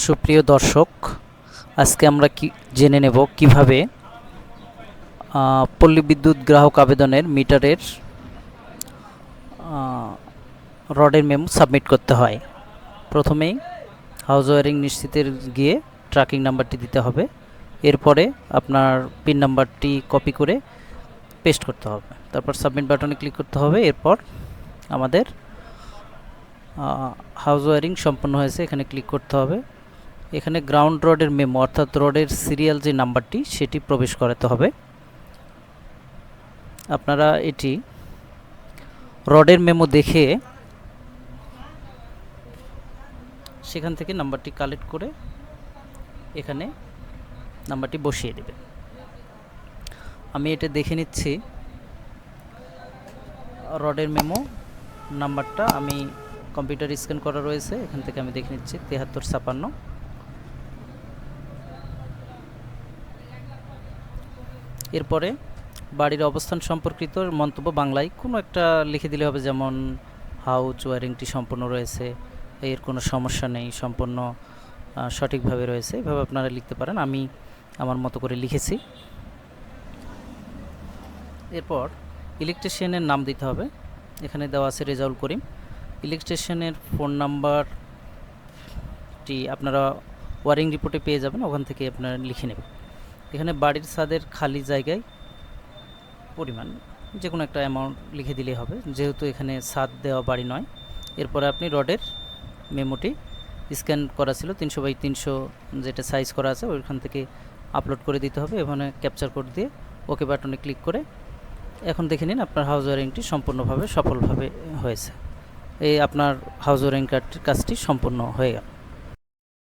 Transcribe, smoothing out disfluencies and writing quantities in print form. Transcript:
সুপ্রিয় দর্শক, আজকে আমরা জেনে নেব কিভাবে পল্লী বিদ্যুৎ গ্রাহক আবেদনের মিটারের রডের মেমো সাবমিট করতে হয়। প্রথমেই হাউস ওয়ারিং নিশ্চিতের গিয়ে ট্র্যাকিং নাম্বারটি দিতে হবে। এরপরে আপনার পিন নাম্বারটি কপি করে পেস্ট করতে হবে, তারপর সাবমিট বাটনে ক্লিক করতে হবে। এরপর আমাদের হাউস ওয়ারিং সম্পন্ন হয়েছে, এখানে ক্লিক করতে হবে। এখানে গ্রাউন্ড রডের মেমো অর্থাৎ রডের সিরিয়াল যে নাম্বারটি সেটি প্রবেশ করাতে হবে। আপনারা এটি রডের মেমো দেখে সেখান থেকে নাম্বারটি কালেক্ট করে এখানে নাম্বারটি বসিয়ে দেবে। আমি এটা দেখে নিচ্ছি রডের মেমো নাম্বারটা আমি কম্পিউটার স্ক্যান করা রয়েছে, এখান থেকে আমি দেখে নিচ্ছি 7356। এরপরে বাড়ির অবস্থান সম্পর্কিত মন্তব্য বাংলায় কোনো একটা লিখে দিলে হবে, যেমন হাউস ওয়ারিংটি সম্পূর্ণ রয়েছে, এর কোনো সমস্যা নেই, সম্পূর্ণ সঠিকভাবে রয়েছে, এভাবে আপনারা লিখতে পারেন। আমি আমার মতো করে লিখেছি। এরপর ইলেকট্রিশিয়ানের নাম দিতে হবে, এখানে দেওয়া আছে রেজাউল করিম। ইলেকট্রিশিয়ানের ফোন নাম্বারটি আপনারা ওয়ারিং রিপোর্টে পেয়ে যাবেন, ওখান থেকে আপনারা লিখে নেবেন। এখানে বাড়ির ছাদের খালি জায়গায় পরিমাণ যে কোনো একটা অ্যামাউন্ট লিখে দিলেই হবে, যেহেতু এখানে ছাদ দেওয়া বাড়ি নয়। এরপরে আপনি রডের মেমোটি স্ক্যান করা ছিল 300x300 যেটা সাইজ করা আছে ওইখান থেকে আপলোড করে দিতে হবে। এখানে ক্যাপচার কোড দিয়ে ওকে বাটনে ক্লিক করে এখন দেখে নিন আপনার হাউস ওয়ারিংটি সম্পূর্ণভাবে সফলভাবে হয়েছে। এই আপনার হাউস ওয়ারিং কাজটি সম্পূর্ণ হয়ে গেল।